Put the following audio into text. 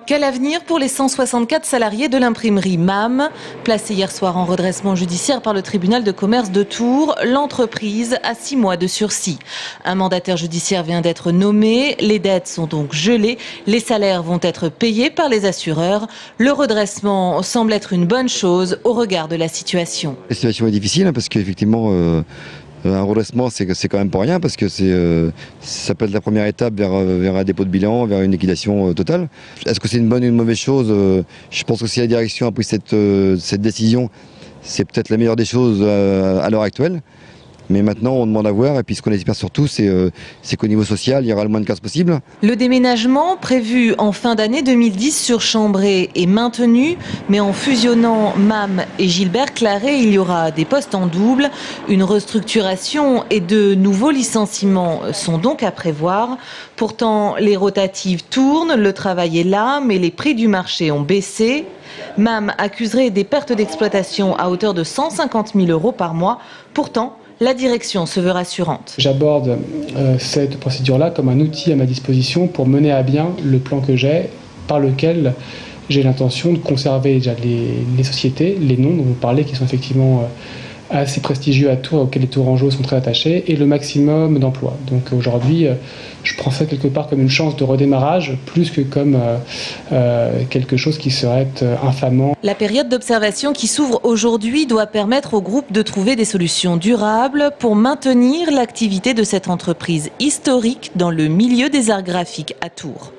Quel avenir pour les 164 salariés de l'imprimerie MAM? Placée hier soir en redressement judiciaire par le tribunal de commerce de Tours, l'entreprise a 6 mois de sursis. Un mandataire judiciaire vient d'être nommé, les dettes sont donc gelées, les salaires vont être payés par les assureurs. Le redressement semble être une bonne chose au regard de la situation. La situation est difficile parce qu'effectivement, un redressement, c'est quand même pas rien parce que ça peut être la première étape vers un dépôt de bilan, vers une liquidation totale. Est-ce que c'est une bonne ou une mauvaise chose? Je pense que si la direction a pris cette décision, c'est peut-être la meilleure des choses à l'heure actuelle. Mais maintenant, on demande à voir, et puis ce qu'on espère surtout, c'est qu'au niveau social, il y aura le moins de casse possible. Le déménagement, prévu en fin d'année 2010 sur Chambray, est maintenu, mais en fusionnant MAM et Gilbert Claré, il y aura des postes en double. Une restructuration et de nouveaux licenciements sont donc à prévoir. Pourtant, les rotatives tournent, le travail est là, mais les prix du marché ont baissé. MAM accuserait des pertes d'exploitation à hauteur de 150 000 € par mois. Pourtant, la direction se veut rassurante. J'aborde cette procédure-là comme un outil à ma disposition pour mener à bien le plan que j'ai, par lequel j'ai l'intention de conserver déjà les sociétés, les noms dont vous parlez, qui sont effectivement assez prestigieux à Tours, auxquels les Tourangeaux sont très attachés, et le maximum d'emplois. Donc aujourd'hui, je prends ça quelque part comme une chance de redémarrage, plus que comme quelque chose qui serait infamant. La période d'observation qui s'ouvre aujourd'hui doit permettre au groupe de trouver des solutions durables pour maintenir l'activité de cette entreprise historique dans le milieu des arts graphiques à Tours.